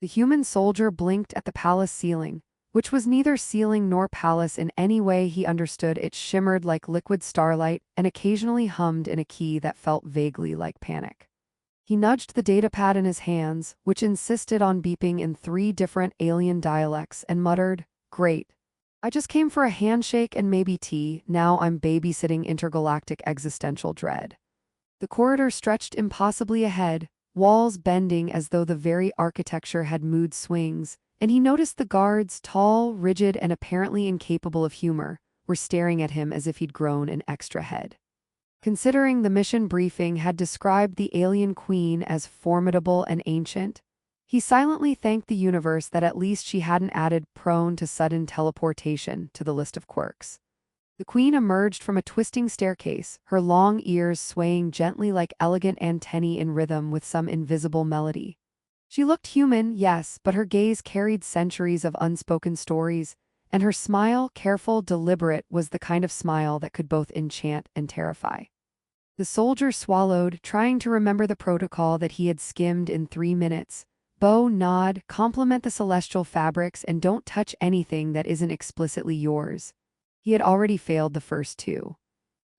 The human soldier blinked at the palace ceiling, which was neither ceiling nor palace in any way he understood. It shimmered like liquid starlight and occasionally hummed in a key that felt vaguely like panic. He nudged the datapad in his hands, which insisted on beeping in 3 different alien dialects, and muttered, "Great. I just came for a handshake and maybe tea, now I'm babysitting intergalactic existential dread." The corridor stretched impossibly ahead, walls bending as though the very architecture had mood swings, and he noticed the guards, tall, rigid, and apparently incapable of humor, were staring at him as if he'd grown an extra head. Considering the mission briefing had described the alien queen as formidable and ancient, he silently thanked the universe that at least she hadn't added prone to sudden teleportation to the list of quirks. The queen emerged from a twisting staircase, her long ears swaying gently like elegant antennae in rhythm with some invisible melody. She looked human, yes, but her gaze carried centuries of unspoken stories, and her smile, careful, deliberate, was the kind of smile that could both enchant and terrify. The soldier swallowed, trying to remember the protocol that he had skimmed in 3 minutes. Bow, nod, compliment the celestial fabrics, and don't touch anything that isn't explicitly yours. He had already failed the first 2.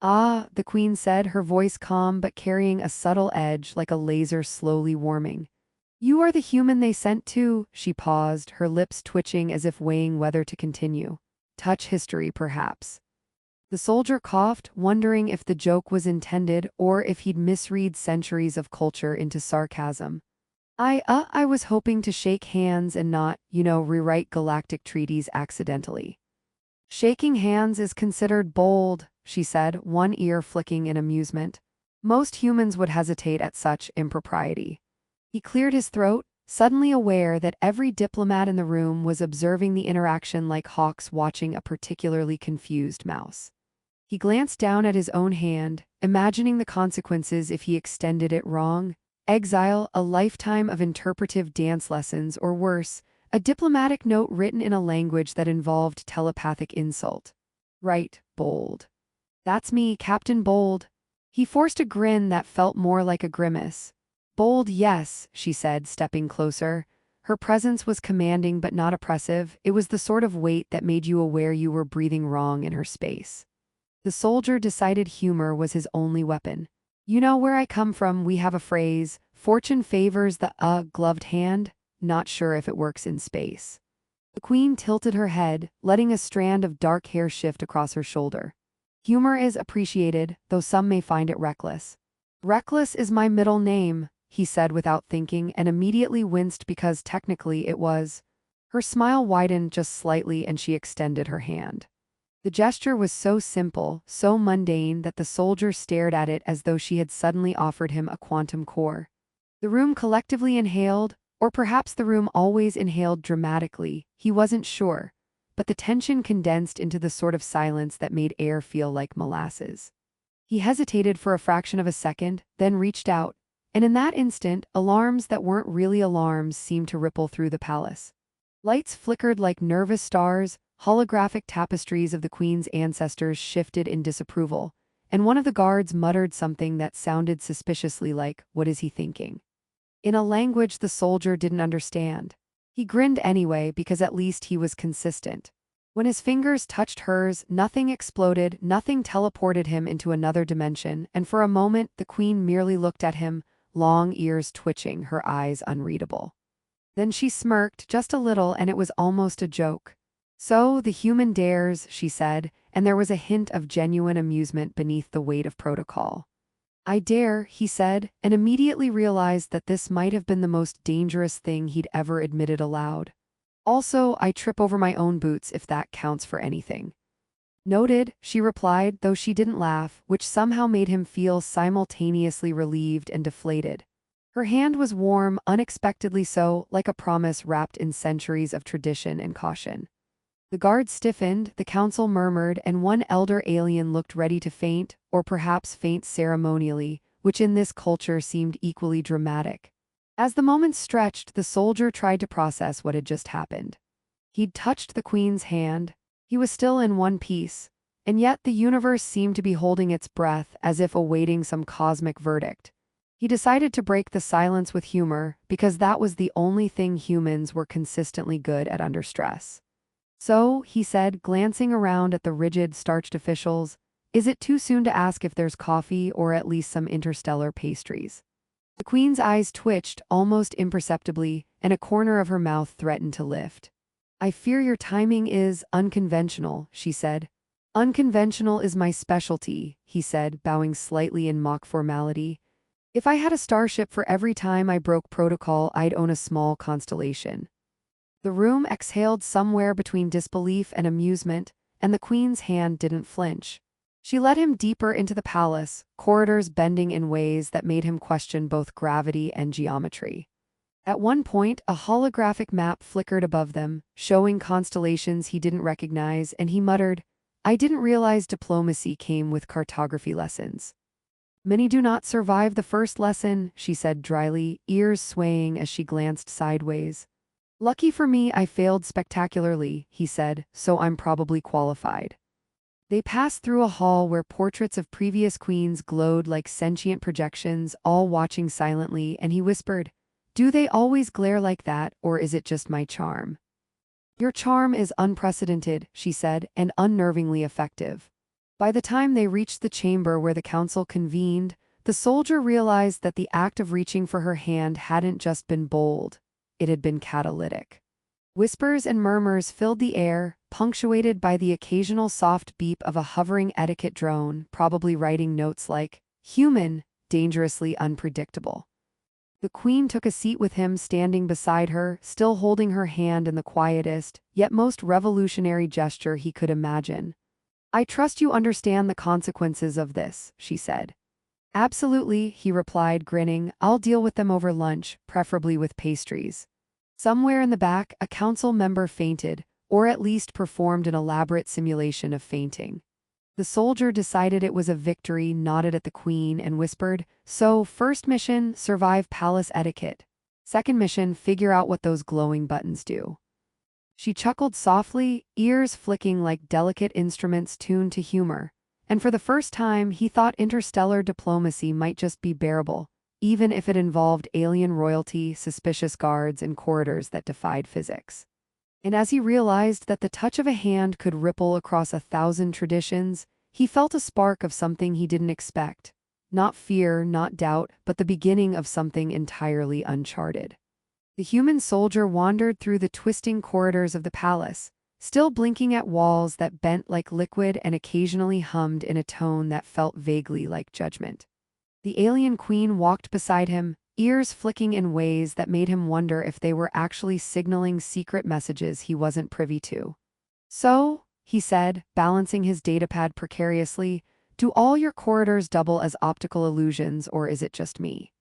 "Ah," the queen said, her voice calm but carrying a subtle edge like a laser slowly warming. "You are the human they sent to." She paused, her lips twitching as if weighing whether to continue. "Touch history, perhaps." The soldier coughed, wondering if the joke was intended or if he'd misread centuries of culture into sarcasm. I was hoping to shake hands and not, rewrite galactic treaties accidentally." "Shaking hands is considered bold," she said, one ear flicking in amusement. "Most humans would hesitate at such impropriety." He cleared his throat, suddenly aware that every diplomat in the room was observing the interaction like hawks watching a particularly confused mouse. He glanced down at his own hand, imagining the consequences if he extended it wrong. Exile, a lifetime of interpretive dance lessons, or worse, a diplomatic note written in a language that involved telepathic insult. "Right, Bold. That's me, Captain Bold." He forced a grin that felt more like a grimace. "Bold, yes," she said, stepping closer. Her presence was commanding but not oppressive. It was the sort of weight that made you aware you were breathing wrong in her space. The soldier decided humor was his only weapon. "You know where I come from, we have a phrase, fortune favors the gloved hand. Not sure if it works in space." The queen tilted her head, letting a strand of dark hair shift across her shoulder. "Humor is appreciated, though some may find it reckless." "Reckless is my middle name," he said without thinking, and immediately winced because technically it was. Her smile widened just slightly and she extended her hand. The gesture was so simple, so mundane that the soldier stared at it as though she had suddenly offered him a quantum core. The room collectively inhaled, or perhaps the room always inhaled dramatically, he wasn't sure, but the tension condensed into the sort of silence that made air feel like molasses. He hesitated for a fraction of a second, then reached out, and in that instant, alarms that weren't really alarms seemed to ripple through the palace. Lights flickered like nervous stars, holographic tapestries of the queen's ancestors shifted in disapproval, and one of the guards muttered something that sounded suspiciously like, "What is he thinking?" in a language the soldier didn't understand. He grinned anyway because at least he was consistent. When his fingers touched hers, nothing exploded, nothing teleported him into another dimension, and for a moment the queen merely looked at him, long ears twitching, her eyes unreadable. Then she smirked just a little, and it was almost a joke. "So, the human dares," she said, and there was a hint of genuine amusement beneath the weight of protocol. "I dare," he said, and immediately realized that this might have been the most dangerous thing he'd ever admitted aloud. "Also, I trip over my own boots if that counts for anything." "Noted," she replied, though she didn't laugh, which somehow made him feel simultaneously relieved and deflated. Her hand was warm, unexpectedly so, like a promise wrapped in centuries of tradition and caution. The guard stiffened, the council murmured, and one elder alien looked ready to faint, or perhaps faint ceremonially, which in this culture seemed equally dramatic. As the moments stretched, the soldier tried to process what had just happened. He'd touched the queen's hand. He was still in one piece, and yet the universe seemed to be holding its breath as if awaiting some cosmic verdict. He decided to break the silence with humor because that was the only thing humans were consistently good at under stress. So, he said, glancing around at the rigid, starched officials, is it too soon to ask if there's coffee or at least some interstellar pastries? The queen's eyes twitched almost imperceptibly, and a corner of her mouth threatened to lift. I fear your timing is unconventional, she said. Unconventional is my specialty, he said, bowing slightly in mock formality. If I had a starship for every time I broke protocol, I'd own a small constellation. The room exhaled somewhere between disbelief and amusement, and the queen's hand didn't flinch. She led him deeper into the palace, corridors bending in ways that made him question both gravity and geometry. At one point, a holographic map flickered above them, showing constellations he didn't recognize, and he muttered, I didn't realize diplomacy came with cartography lessons. Many do not survive the first lesson, she said dryly, ears swaying as she glanced sideways. Lucky for me, I failed spectacularly, he said, so I'm probably qualified. They passed through a hall where portraits of previous queens glowed like sentient projections, all watching silently, and he whispered, do they always glare like that, or is it just my charm? Your charm is unprecedented, she said, and unnervingly effective. By the time they reached the chamber where the council convened, the soldier realized that the act of reaching for her hand hadn't just been bold, it had been catalytic. Whispers and murmurs filled the air, punctuated by the occasional soft beep of a hovering etiquette drone, probably writing notes like, human, dangerously unpredictable. The queen took a seat with him standing beside her, still holding her hand in the quietest, yet most revolutionary gesture he could imagine. I trust you understand the consequences of this, she said. Absolutely, he replied, grinning. I'll deal with them over lunch, preferably with pastries. Somewhere in the back, a council member fainted, or at least performed an elaborate simulation of fainting. The soldier decided it was a victory, nodded at the queen, and whispered, so, first mission, survive palace etiquette. Second mission, figure out what those glowing buttons do. She chuckled softly, ears flicking like delicate instruments tuned to humor, and for the first time he thought interstellar diplomacy might just be bearable, even if it involved alien royalty, suspicious guards, and corridors that defied physics. And as he realized that the touch of a hand could ripple across 1,000 traditions, he felt a spark of something he didn't expect. Not fear, not doubt, but the beginning of something entirely uncharted. The human soldier wandered through the twisting corridors of the palace, still blinking at walls that bent like liquid and occasionally hummed in a tone that felt vaguely like judgment. The alien queen walked beside him, ears flicking in ways that made him wonder if they were actually signaling secret messages he wasn't privy to. So, he said, balancing his datapad precariously, do all your corridors double as optical illusions, or is it just me?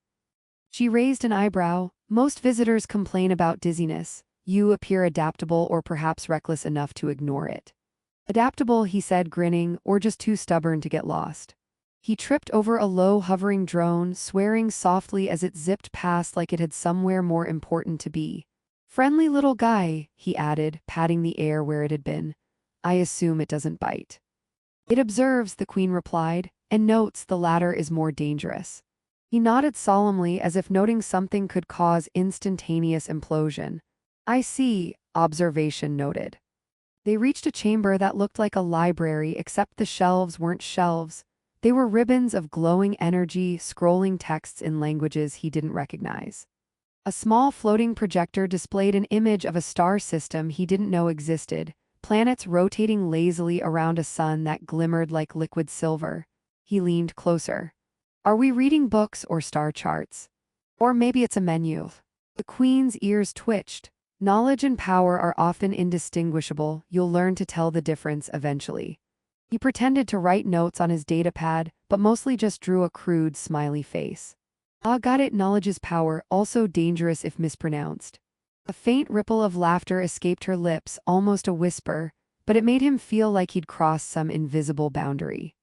She raised an eyebrow. Most visitors complain about dizziness. You appear adaptable or perhaps reckless enough to ignore it. Adaptable, he said, grinning, or just too stubborn to get lost. He tripped over a low hovering drone, swearing softly as it zipped past like it had somewhere more important to be. Friendly little guy, he added, patting the air where it had been. I assume it doesn't bite. It observes, the queen replied, and notes the latter is more dangerous. He nodded solemnly as if noting something could cause instantaneous implosion. I see, observation noted. They reached a chamber that looked like a library, except the shelves weren't shelves. They were ribbons of glowing energy, scrolling texts in languages he didn't recognize. A small floating projector displayed an image of a star system he didn't know existed, planets rotating lazily around a sun that glimmered like liquid silver. He leaned closer. Are we reading books or star charts? Or maybe it's a menu. The queen's ears twitched. Knowledge and power are often indistinguishable. You'll learn to tell the difference eventually. He pretended to write notes on his datapad, but mostly just drew a crude, smiley face. Ah, got it. Knowledge is power, also dangerous if mispronounced. A faint ripple of laughter escaped her lips, almost a whisper, but it made him feel like he'd crossed some invisible boundary.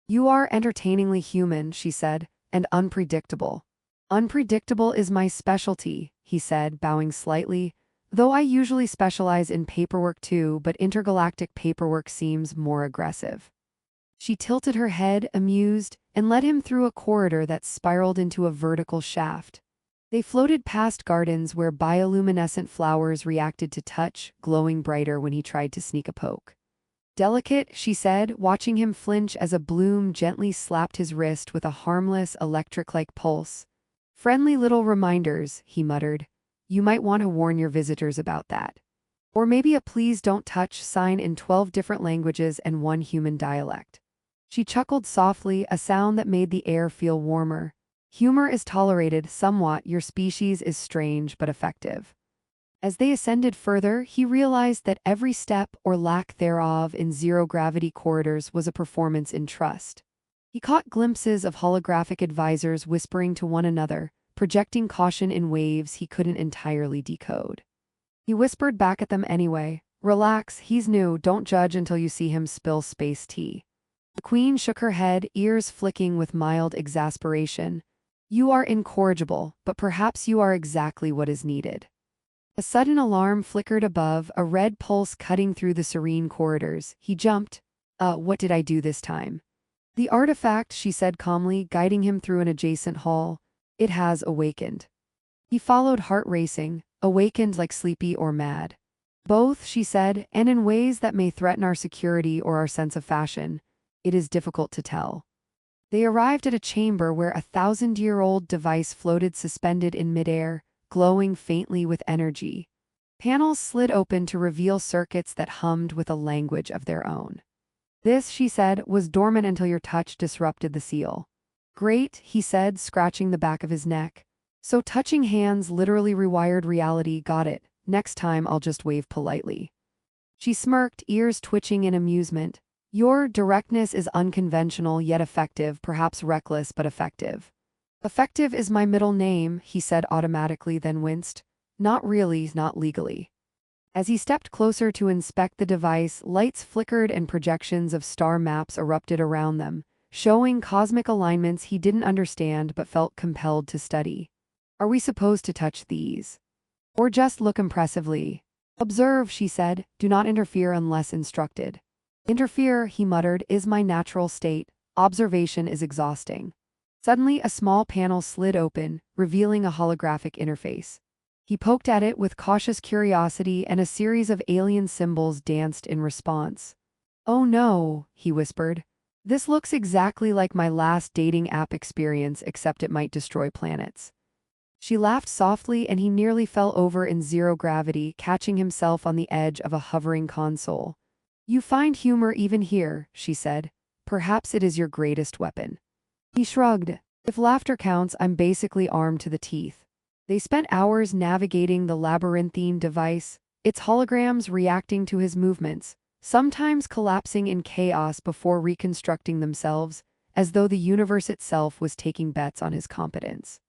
You are entertainingly human, she said, and unpredictable. Unpredictable is my specialty, he said, bowing slightly, though I usually specialize in paperwork too, but intergalactic paperwork seems more aggressive. She tilted her head, amused, and led him through a corridor that spiraled into a vertical shaft. They floated past gardens where bioluminescent flowers reacted to touch, glowing brighter when he tried to sneak a poke. Delicate, she said, watching him flinch as a bloom gently slapped his wrist with a harmless, electric-like pulse. Friendly little reminders, he muttered. You might want to warn your visitors about that. Or maybe a please don't touch sign in 12 different languages and one human dialect. She chuckled softly, a sound that made the air feel warmer. Humor is tolerated somewhat, your species is strange but effective. As they ascended further, he realized that every step or lack thereof in zero-gravity corridors was a performance in trust. He caught glimpses of holographic advisors whispering to one another, projecting caution in waves he couldn't entirely decode. He whispered back at them anyway, relax, he's new, don't judge until you see him spill space tea. The queen shook her head, ears flicking with mild exasperation. You are incorrigible, but perhaps you are exactly what is needed. A sudden alarm flickered above, a red pulse cutting through the serene corridors. He jumped. What did I do this time? The artifact, she said calmly, guiding him through an adjacent hall. It has awakened. He followed, heart racing, awakened like sleepy or mad. Both, she said, and in ways that may threaten our security or our sense of fashion. It is difficult to tell. They arrived at a chamber where a 1,000-year-old device floated suspended in midair, glowing faintly with energy. Panels slid open to reveal circuits that hummed with a language of their own. This, she said, was dormant until your touch disrupted the seal. Great, he said, scratching the back of his neck. So touching hands literally rewired reality, got it. Next time I'll just wave politely. She smirked, ears twitching in amusement. Your directness is unconventional yet effective, perhaps reckless but effective. Effective is my middle name, he said automatically, then winced. Not really, not legally. As he stepped closer to inspect the device, lights flickered and projections of star maps erupted around them, showing cosmic alignments he didn't understand but felt compelled to study. Are we supposed to touch these? Or just look impressively? Observe, she said, do not interfere unless instructed. Interfere, he muttered, is my natural state. Observation is exhausting. Suddenly, a small panel slid open, revealing a holographic interface. He poked at it with cautious curiosity, and a series of alien symbols danced in response. Oh no, he whispered. This looks exactly like my last dating app experience, except it might destroy planets. She laughed softly, and he nearly fell over in zero gravity, catching himself on the edge of a hovering console. You find humor even here, she said. Perhaps it is your greatest weapon. He shrugged. If laughter counts, I'm basically armed to the teeth. They spent hours navigating the labyrinthine device, its holograms reacting to his movements, sometimes collapsing in chaos before reconstructing themselves, as though the universe itself was taking bets on his competence.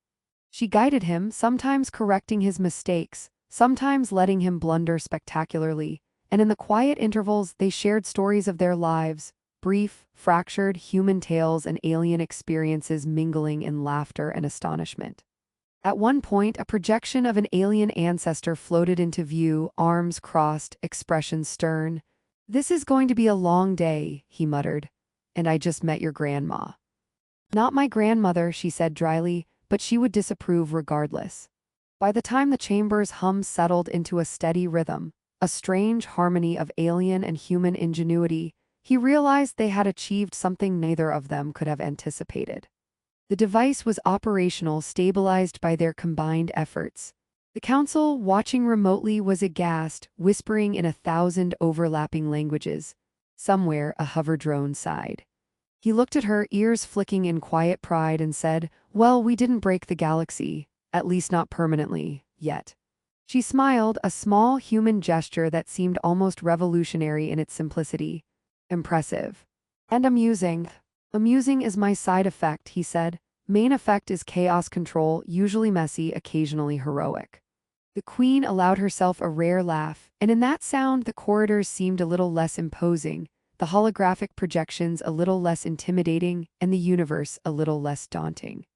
She guided him, sometimes correcting his mistakes, sometimes letting him blunder spectacularly, and in the quiet intervals they shared stories of their lives, brief, fractured human tales and alien experiences mingling in laughter and astonishment. At one point, a projection of an alien ancestor floated into view, arms crossed, expression stern. This is going to be a long day, he muttered. And I just met your grandma. Not my grandmother, she said dryly, but she would disapprove regardless. By the time the chamber's hum settled into a steady rhythm, a strange harmony of alien and human ingenuity, he realized they had achieved something neither of them could have anticipated. The device was operational, stabilized by their combined efforts. The council, watching remotely, was aghast, whispering in 1,000 overlapping languages. Somewhere, a hover drone sighed. He looked at her, ears flicking in quiet pride, and said, Well, we didn't break the galaxy, at least not permanently, yet. She smiled, a small human gesture that seemed almost revolutionary in its simplicity. Impressive. And amusing. Amusing is my side effect, he said. Main effect is chaos control, usually messy, occasionally heroic. The queen allowed herself a rare laugh, and in that sound the corridors seemed a little less imposing, the holographic projections a little less intimidating, and the universe a little less daunting.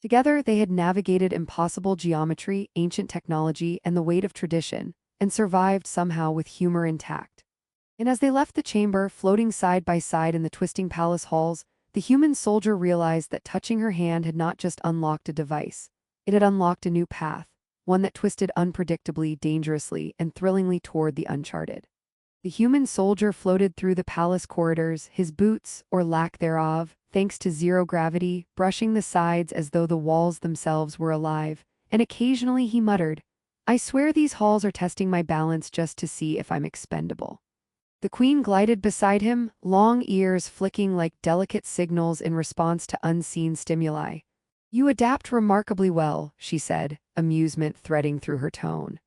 Together they had navigated impossible geometry, ancient technology, and the weight of tradition, and survived somehow with humor intact. And as they left the chamber, floating side by side in the twisting palace halls, the human soldier realized that touching her hand had not just unlocked a device. It had unlocked a new path, one that twisted unpredictably, dangerously, and thrillingly toward the uncharted. The human soldier floated through the palace corridors, his boots, or lack thereof, thanks to zero gravity, brushing the sides as though the walls themselves were alive, and occasionally he muttered, "I swear these halls are testing my balance just to see if I'm expendable." The queen glided beside him, long ears flicking like delicate signals in response to unseen stimuli. "You adapt remarkably well," she said, amusement threading through her tone.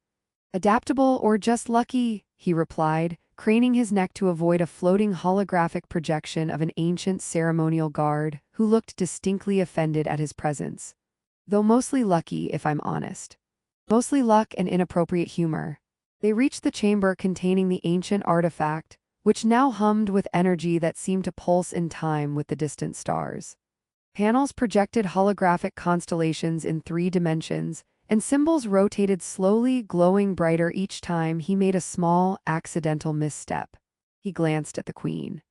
"Adaptable or just lucky," he replied, craning his neck to avoid a floating holographic projection of an ancient ceremonial guard who looked distinctly offended at his presence. "Though mostly lucky, if I'm honest. Mostly luck and inappropriate humor." They reached the chamber containing the ancient artifact, which now hummed with energy that seemed to pulse in time with the distant stars. Panels projected holographic constellations in 3 dimensions, and symbols rotated slowly, glowing brighter each time he made a small, accidental misstep. He glanced at the queen.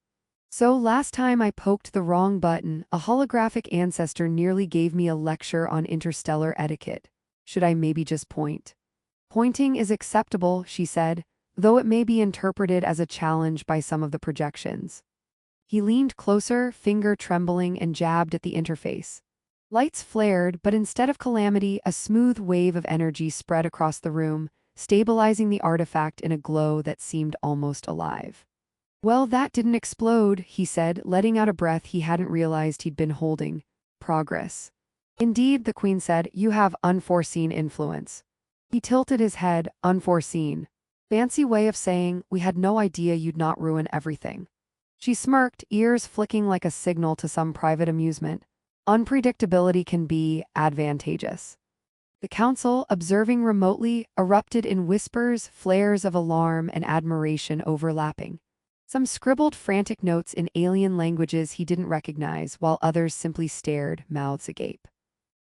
"So last time I poked the wrong button, a holographic ancestor nearly gave me a lecture on interstellar etiquette. Should I maybe just point?" "Pointing is acceptable," she said, "though it may be interpreted as a challenge by some of the projections." He leaned closer, finger trembling, and jabbed at the interface. Lights flared, but instead of calamity, a smooth wave of energy spread across the room, stabilizing the artifact in a glow that seemed almost alive. "Well, that didn't explode," he said, letting out a breath he hadn't realized he'd been holding. "Progress." "Indeed," the queen said, "you have unforeseen influence." He tilted his head. "Unforeseen. Fancy way of saying, we had no idea you'd not ruin everything." She smirked, ears flicking like a signal to some private amusement. "Unpredictability can be advantageous." The council, observing remotely, erupted in whispers, flares of alarm and admiration overlapping. Some scribbled frantic notes in alien languages he didn't recognize, while others simply stared, mouths agape.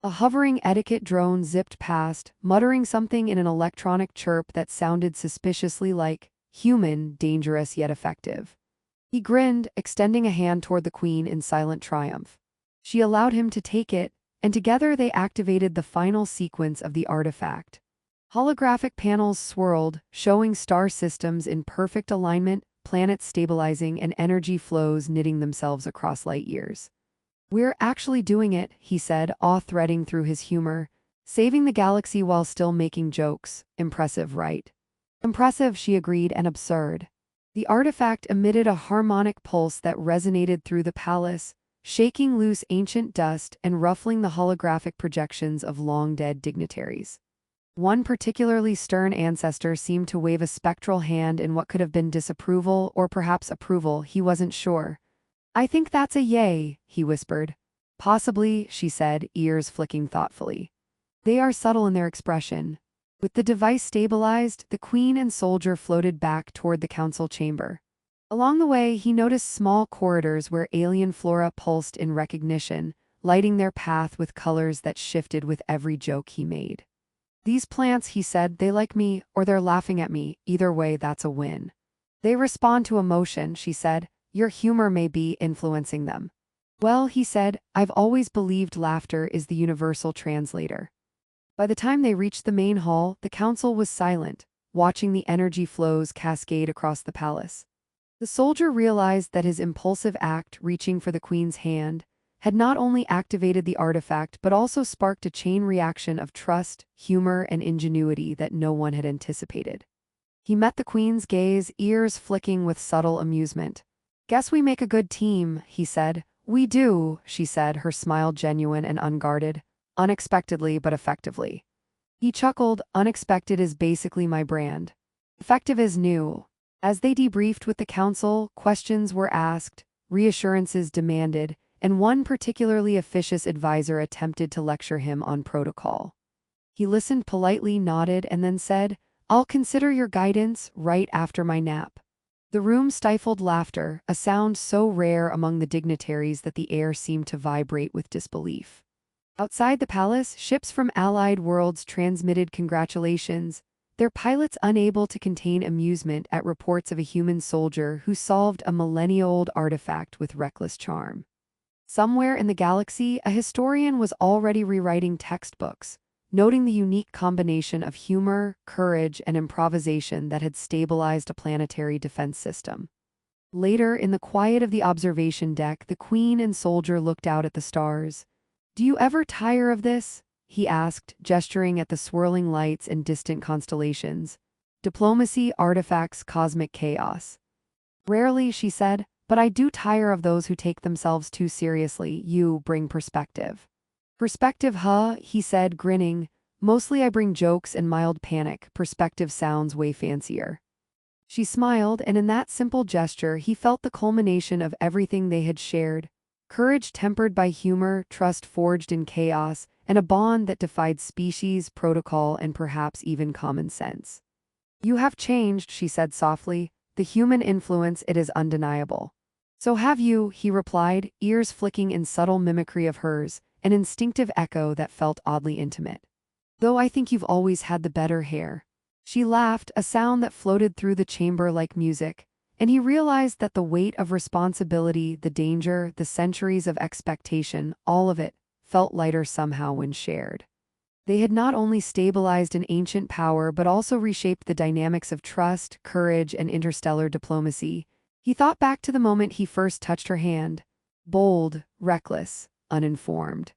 A hovering etiquette drone zipped past, muttering something in an electronic chirp that sounded suspiciously like human, dangerous yet effective. He grinned, extending a hand toward the queen in silent triumph. She allowed him to take it, and together they activated the final sequence of the artifact. Holographic panels swirled, showing star systems in perfect alignment, planets stabilizing, and energy flows knitting themselves across light years. "We're actually doing it," he said, awe threading through his humor. "Saving the galaxy while still making jokes. Impressive, right?" "Impressive," she agreed, "and absurd." The artifact emitted a harmonic pulse that resonated through the palace, shaking loose ancient dust and ruffling the holographic projections of long-dead dignitaries. One particularly stern ancestor seemed to wave a spectral hand in what could have been disapproval or perhaps approval, he wasn't sure. "I think that's a yay," he whispered. "Possibly," she said, ears flicking thoughtfully. "They are subtle in their expression." With the device stabilized, the queen and soldier floated back toward the council chamber. Along the way, he noticed small corridors where alien flora pulsed in recognition, lighting their path with colors that shifted with every joke he made. "These plants," he said, "they like me, or they're laughing at me. Either way, that's a win." "They respond to emotion," she said. "Your humor may be influencing them." "Well," he said, "I've always believed laughter is the universal translator." By the time they reached the main hall, the council was silent, watching the energy flows cascade across the palace. The soldier realized that his impulsive act, reaching for the queen's hand, had not only activated the artifact but also sparked a chain reaction of trust, humor, and ingenuity that no one had anticipated. He met the queen's gaze, ears flicking with subtle amusement. "Guess we make a good team," he said. "We do," she said, her smile genuine and unguarded. "Unexpectedly but effectively." He chuckled. "Unexpected is basically my brand. Effective is new." As they debriefed with the council, questions were asked, reassurances demanded, and one particularly officious advisor attempted to lecture him on protocol. He listened politely, nodded, and then said, "I'll consider your guidance right after my nap." The room stifled laughter, a sound so rare among the dignitaries that the air seemed to vibrate with disbelief. Outside the palace, ships from allied worlds transmitted congratulations, their pilots unable to contain amusement at reports of a human soldier who solved a millennia-old artifact with reckless charm. Somewhere in the galaxy, a historian was already rewriting textbooks, noting the unique combination of humor, courage, and improvisation that had stabilized a planetary defense system. Later, in the quiet of the observation deck, the Queen and soldier looked out at the stars. "Do you ever tire of this?" he asked, gesturing at the swirling lights and distant constellations. "Diplomacy, artifacts, cosmic chaos." "Rarely," she said, "but I do tire of those who take themselves too seriously. You bring perspective." "Perspective, huh?" he said, grinning. "Mostly I bring jokes and mild panic. Perspective sounds way fancier." She smiled, and in that simple gesture he felt the culmination of everything they had shared. Courage tempered by humor, trust forged in chaos, and a bond that defied species, protocol, and perhaps even common sense. "You have changed," she said softly. "The human influence, it is undeniable." "So have you," he replied, ears flicking in subtle mimicry of hers, an instinctive echo that felt oddly intimate. "Though I think you've always had the better hair." She laughed, a sound that floated through the chamber like music, and he realized that the weight of responsibility, the danger, the centuries of expectation, all of it, felt lighter somehow when shared. They had not only stabilized an ancient power but also reshaped the dynamics of trust, courage, and interstellar diplomacy. He thought back to the moment he first touched her hand. Bold, reckless, uninformed.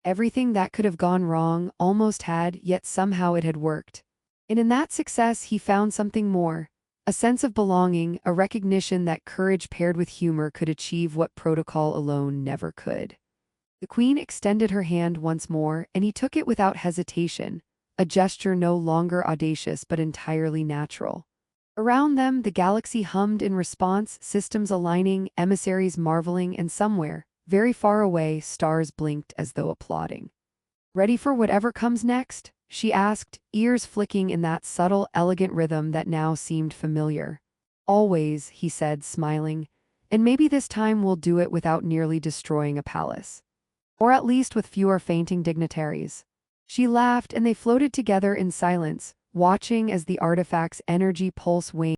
Everything that could have gone wrong almost had, yet somehow it had worked. And in that success he found something more. A sense of belonging, a recognition that courage paired with humor could achieve what protocol alone never could. The Queen extended her hand once more, and he took it without hesitation, a gesture no longer audacious but entirely natural. Around them, the galaxy hummed in response, systems aligning, emissaries marveling, and somewhere, very far away, stars blinked as though applauding. "Ready for whatever comes next?" she asked, ears flicking in that subtle, elegant rhythm that now seemed familiar. "Always," he said, smiling, "and maybe this time we'll do it without nearly destroying a palace. Or at least with fewer fainting dignitaries." She laughed, and they floated together in silence, watching as the artifact's energy pulse waned.